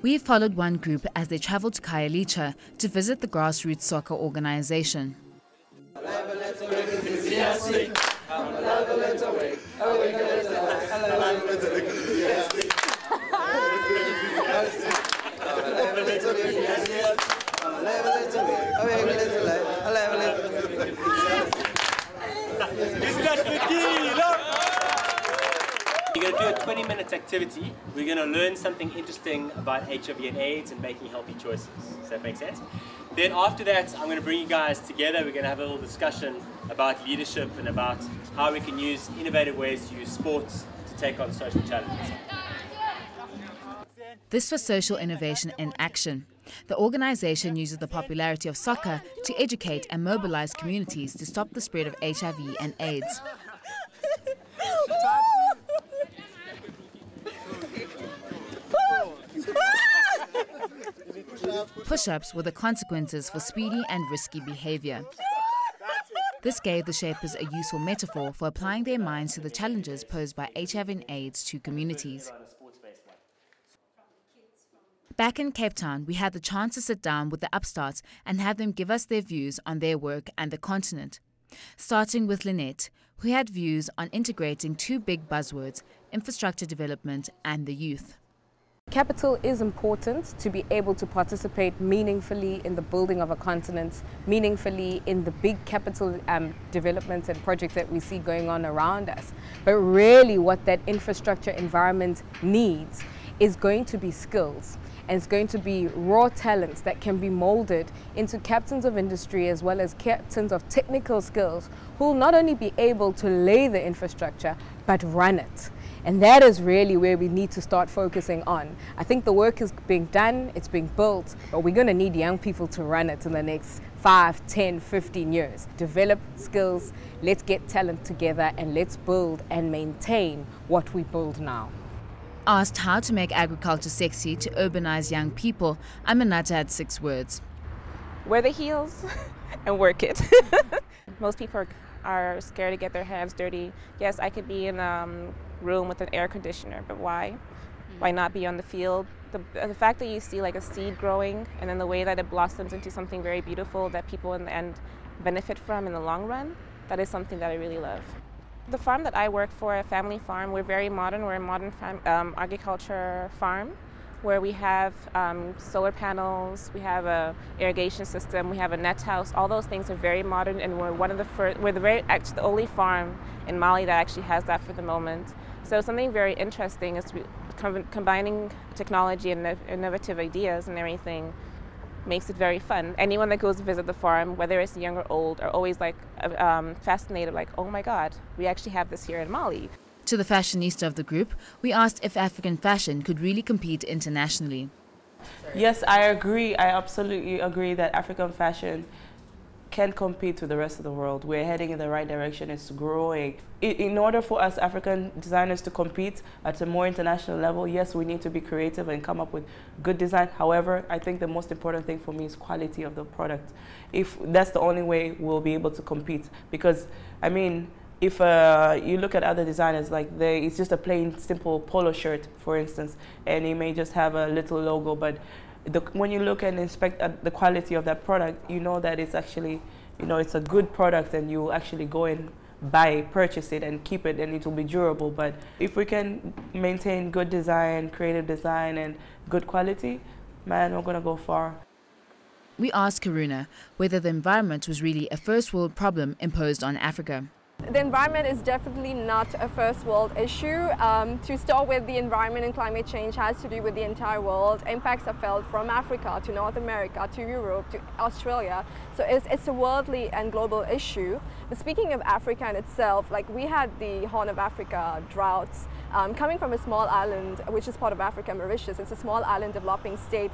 We followed one group as they traveled to Khayelitsha to visit the grassroots soccer organization. We're going to do a 20-minute activity. We're going to learn something interesting about HIV and AIDS and making healthy choices. Does that make sense? Then after that, I'm going to bring you guys together. We're going to have a little discussion about leadership and about how we can use innovative ways to use sports to take on social challenges. This was social innovation in action. The organization uses the popularity of soccer to educate and mobilize communities to stop the spread of HIV and AIDS. Push-ups were the consequences for speedy and risky behavior. This gave the shapers a useful metaphor for applying their minds to the challenges posed by HIV and AIDS to communities. Back in Cape Town, we had the chance to sit down with the Upstarts and have them give us their views on their work and the continent. Starting with Lynette, who had views on integrating two big buzzwords, infrastructure development and the youth. Capital is important to be able to participate meaningfully in the building of a continent, meaningfully in the big capital developments and projects that we see going on around us. But really what that infrastructure environment needs is going to be skills. And it's going to be raw talents that can be molded into captains of industry as well as captains of technical skills who will not only be able to lay the infrastructure, but run it. And that is really where we need to start focusing on. I think the work is being done, it's being built, but we're going to need young people to run it in the next 5, 10, 15 years. Develop skills, let's get talent together, and let's build and maintain what we build now. Asked how to make agriculture sexy to urbanize young people, Aminata had 6 words. Wear the heels and work it. Most people are scared to get their hands dirty. Yes, I could be in a room with an air conditioner, but why? Why not be on the field? The fact that you see like a seed growing and then the way that it blossoms into something very beautiful that people in the end benefit from in the long run, that is something that I really love. The farm that I work for, a family farm, we're very modern. We're a modern agriculture farm where we have solar panels, we have a irrigation system, we have a net house. All those things are very modern, and we're one of the first. We're actually the only farm in Mali that actually has that for the moment. So something very interesting is combining technology and innovative ideas and everything makes it very fun. Anyone that goes to visit the farm, whether it's young or old, are always like fascinated, like, oh my God, we actually have this here in Mali. To the fashionista of the group, we asked if African fashion could really compete internationally. Yes, I agree. I absolutely agree that African fashion can compete with the rest of the world. We're heading in the right direction. It's growing. In order for us African designers to compete at a more international level, yes, we need to be creative and come up with good design. However, I think the most important thing for me is quality of the product. If that's the only way we'll be able to compete, because I mean, if you look at other designers, like it's just a plain, simple polo shirt, for instance, and it may just have a little logo, but when you look and inspect at the quality of that product, you know that it's actually, it's a good product, and you actually go and purchase it and keep it, and it will be durable. But if we can maintain good design, creative design, and good quality, man, we're gonna go far. We asked Karuna whether the environment was really a first world problem imposed on Africa. The environment is definitely not a first world issue. To start with, the environment and climate change has to do with the entire world. Impacts are felt from Africa to North America to Europe to Australia. So it's a worldly and global issue. But speaking of Africa in itself, like we had the Horn of Africa droughts. Coming from a small island, which is part of Africa, Mauritius, it's a small island developing state.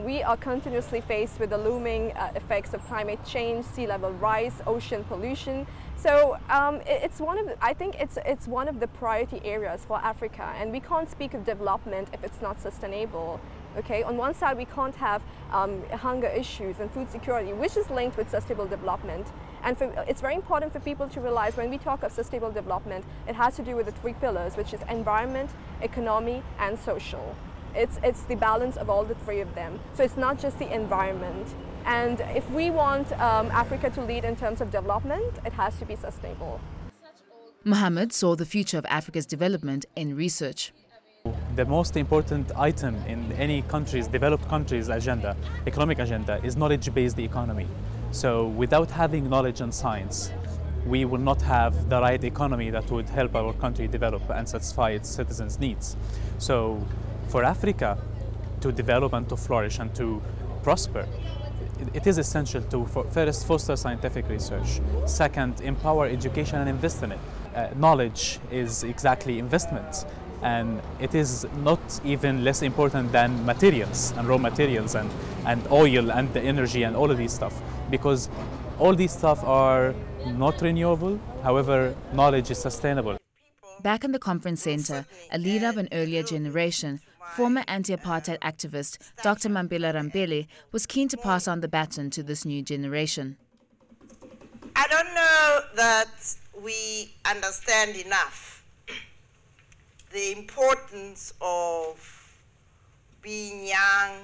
We are continuously faced with the looming effects of climate change, sea level rise, ocean pollution. So I think it's one of the priority areas for Africa, and we can't speak of development if it's not sustainable. Okay, on one side we can't have hunger issues and food security, which is linked with sustainable development. And it's very important for people to realize when we talk of sustainable development, it has to do with the 3 pillars, which is environment, economy, and social. It's the balance of all the three of them. So it's not just the environment. And if we want Africa to lead in terms of development, it has to be sustainable. Muhammed saw the future of Africa's development in research. The most important item in any country's, developed country's agenda, economic agenda, is knowledge-based economy. So without having knowledge and science, we will not have the right economy that would help our country develop and satisfy its citizens' needs. So for Africa to develop and to flourish and to prosper, it is essential to first foster scientific research, second empower education and invest in it. Knowledge is exactly investment, and it is not even less important than materials and raw materials and oil and the energy and all of these stuff, because all these stuff are not renewable. However, knowledge is sustainable. Back in the conference center, a leader of an earlier generation, former anti-apartheid activist Dr. Mambila Rambele, was keen to pass on the baton to this new generation. I don't know that we understand enough the importance of being young,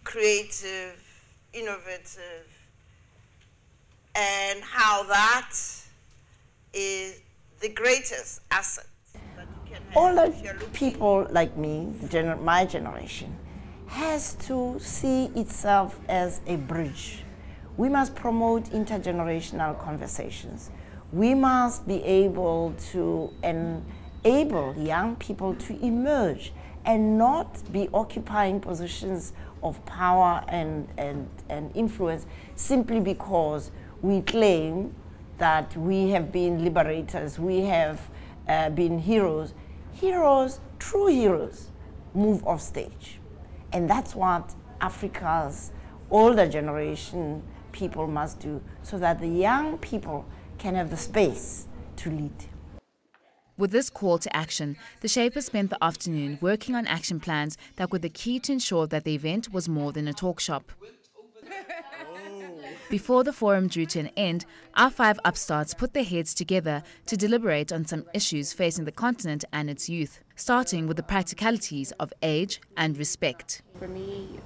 creative, innovative, and how that is the greatest asset. Older people like me, my generation, has to see itself as a bridge. We must promote intergenerational conversations. We must be able to enable young people to emerge and not be occupying positions of power and influence simply because we claim that we have been liberators, we have been heroes. Heroes, true heroes, move off stage. And that's what Africa's older generation people must do, so that the young people can have the space to lead. With this call to action, the Shapers spent the afternoon working on action plans that were the key to ensure that the event was more than a talk shop. Before the forum drew to an end, our 5 upstarts put their heads together to deliberate on some issues facing the continent and its youth, starting with the practicalities of age and respect. For me,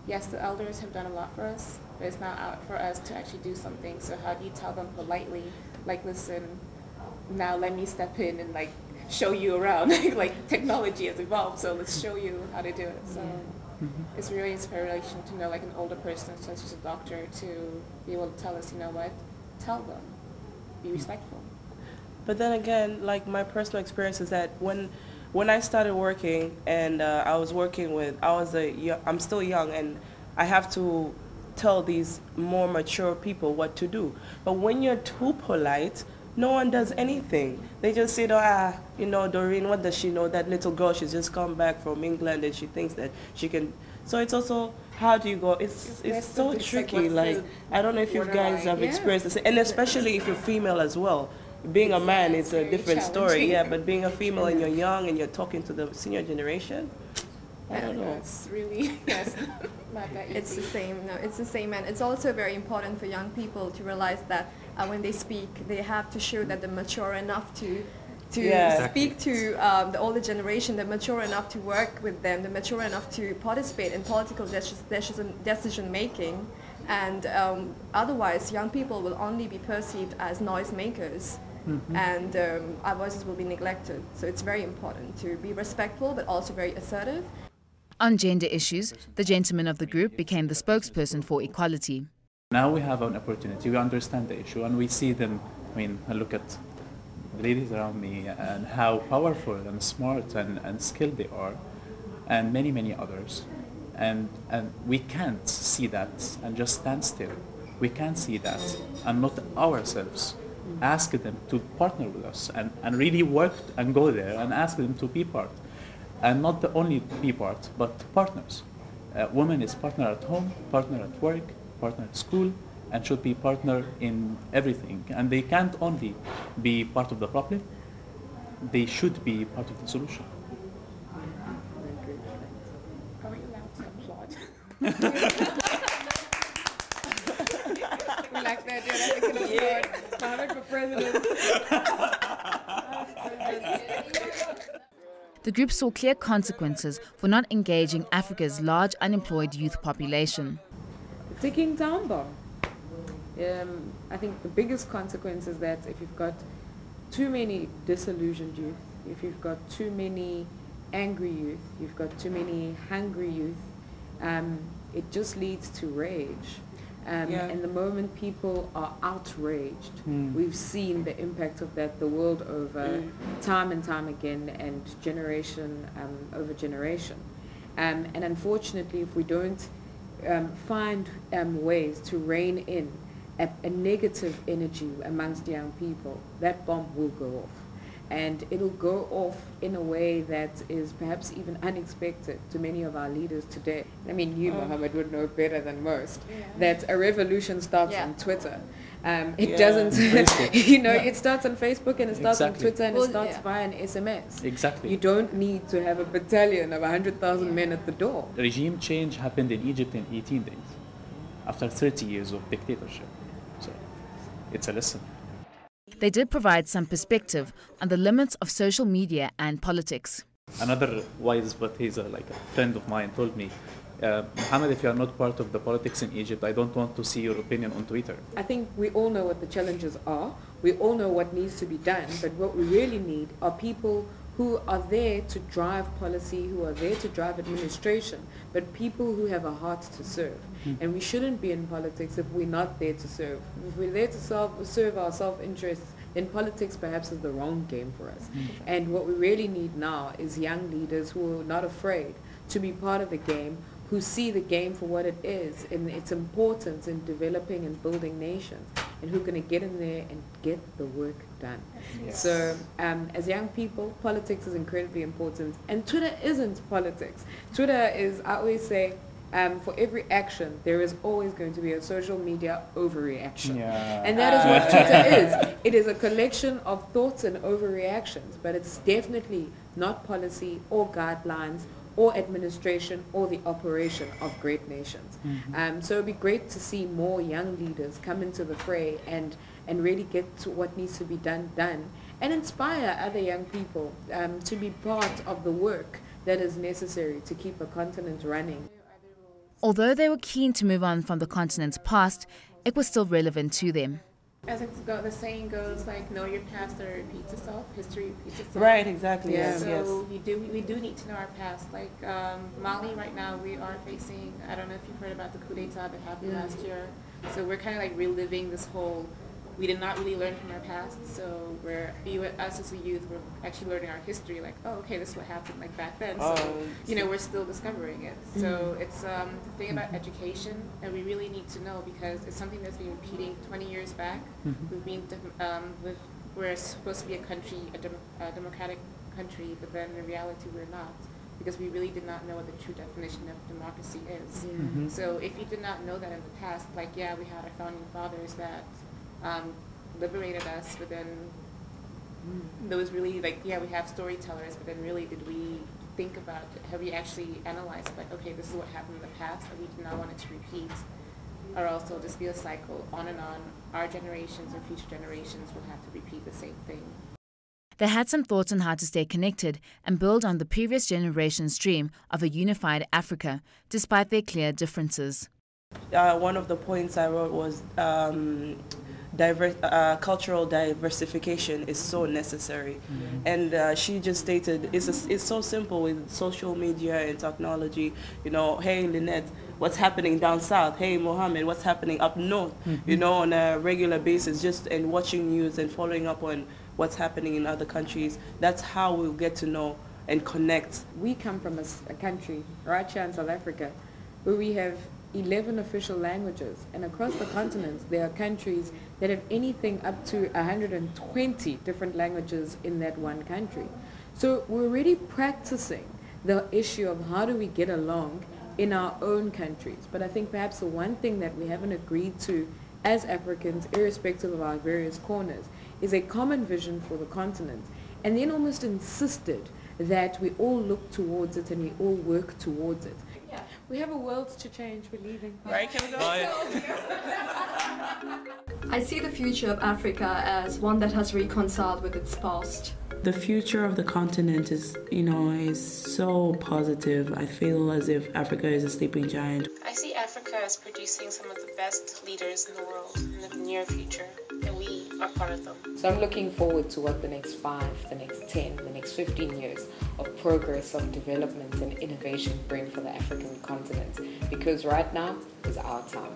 yes, the elders have done a lot for us, but it's now out for us to actually do something. So how do you tell them politely, like, listen, now let me step in and like show you around. Like, technology has evolved, so let's show you how to do it. So it's really inspiration to know, like, an older person such as a doctor to be able to tell us, you know what, tell them, be respectful. But then again, like, my personal experience is that when I started working and I was working with, I'm still young and I have to tell these more mature people what to do. But when you're too polite, no one does anything. They just say, you know, Doreen, what does she know? That little girl, she's just come back from England and she thinks that she can. So it's also, how do you go? It's so tricky. Like, I don't know if you guys have experienced this, and especially if you're female as well. Being a man is a different story, yeah, but being a female and you're young and you're talking to the senior generation, I don't know. It's really, yes, not that easy. It's the same, no, it's the same, and it's also very important for young people to realize that when they speak, they have to show that they're mature enough to speak to the older generation, they're mature enough to work with them, they're mature enough to participate in political decision making, and otherwise young people will only be perceived as noisemakers. And our voices will be neglected. So it's very important to be respectful but also very assertive. On gender issues, the gentleman of the group became the spokesperson for equality. Now we have an opportunity, we understand the issue and we see them, I look at the ladies around me and how powerful and smart and skilled they are, and many, many others. And we can't see that and just stand still. We can't see that and not ourselves ask them to partner with us and really work and go there and ask them to be part. And not the only be part, but partners. Women is partner at home, partner at work, partner at school, and should be partner in everything. And they can't only be part of the problem, they should be part of the solution. Are we allowed to applaud? We like that, dude. I can applaud. Mohammed for president. The group saw clear consequences for not engaging Africa's large unemployed youth population. The ticking time bomb. I think the biggest consequence is that if you've got too many disillusioned youth, if you've got too many angry youth, you've got too many hungry youth, it just leads to rage. And the moment people are outraged, we've seen the impact of that the world over, time and time again, and generation over generation. And unfortunately, if we don't find ways to rein in a negative energy amongst young people, that bomb will go off. And it'll go off in a way that is perhaps even unexpected to many of our leaders today. I mean, you, Muhammad, would know better than most that a revolution starts on Twitter. It doesn't, it starts on Facebook and it starts on Twitter and it starts via an SMS. Exactly. You don't need to have a battalion of 100,000 men at the door. Regime change happened in Egypt in 18 days, after 30 years of dictatorship. So it's a lesson. They did provide some perspective on the limits of social media and politics. Another wise, but he's like a friend of mine, told me, Muhammad, if you are not part of the politics in Egypt, I don't want to see your opinion on Twitter. I think we all know what the challenges are. We all know what needs to be done. But what we really need are people who are there to drive policy, who are there to drive administration, but people who have a heart to serve. And we shouldn't be in politics if we're not there to serve. If we're there to serve our self-interests, then politics perhaps is the wrong game for us. And what we really need now is young leaders who are not afraid to be part of the game, who see the game for what it is and its importance in developing and building nations, and who are going to get in there and get the work done. Yes. So as young people, politics is incredibly important. And Twitter isn't politics. Twitter is, I always say, for every action, there is always going to be a social media overreaction. And that is what Twitter is. It is a collection of thoughts and overreactions, but it's definitely not policy or guidelines or administration or the operation of great nations. So it would be great to see more young leaders come into the fray and really get to what needs to be done, and inspire other young people to be part of the work that is necessary to keep a continent running. Although they were keen to move on from the continent's past, it was still relevant to them. As the saying goes, like, know your past or it repeats itself, history repeats itself. Right, exactly, yes. So we do need to know our past. Like Mali right now, we are facing, I don't know if you've heard about the coup d'etat that happened last year. So we're kind of like reliving this whole, we did not really learn from our past. So us as a youth, we're actually learning our history, like, oh, okay, this is what happened like back then. So, we're still discovering it. So it's the thing about education, and we really need to know because it's something that's been repeating 20 years back. We've been, we're supposed to be a country, a democratic country, but then in reality we're not, because we really did not know what the true definition of democracy is. So if you did not know that in the past, like, we had our founding fathers that liberated us, but then there was really like, we have storytellers, but then really did we think about, have we actually analyzed, like, okay, this is what happened in the past, and we do not want it to repeat, or else it'll just be a cycle on and on. Our generations or future generations will have to repeat the same thing. They had some thoughts on how to stay connected and build on the previous generation's dream of a unified Africa, despite their clear differences. One of the points I wrote was cultural diversification is so necessary. And she just stated, it's so simple with social media and technology. Hey, Lynette, what's happening down south? Hey, Mohammed, what's happening up north? On a regular basis, and watching news and following up on what's happening in other countries. That's how we'll get to know and connect. We come from a country, right here in South Africa, where we have 11 official languages, and across the continent there are countries that have anything up to 120 different languages in that one country. So we're already practicing the issue of how do we get along in our own countries. But I think perhaps the one thing that we haven't agreed to as Africans, irrespective of our various corners, is a common vision for the continent, and then almost insisted that we all look towards it and we all work towards it. We have a world to change. We're leaving. Right, can we go? I see the future of Africa as one that has reconciled with its past. The future of the continent is, is so positive. I feel as if Africa is a sleeping giant. I see Africa as producing some of the best leaders in the world in the near future, and we are part of them. So I'm looking forward to what the next 5, the next 10, the next 15 years of progress, of development and innovation bring for the African continent, because right now is our time.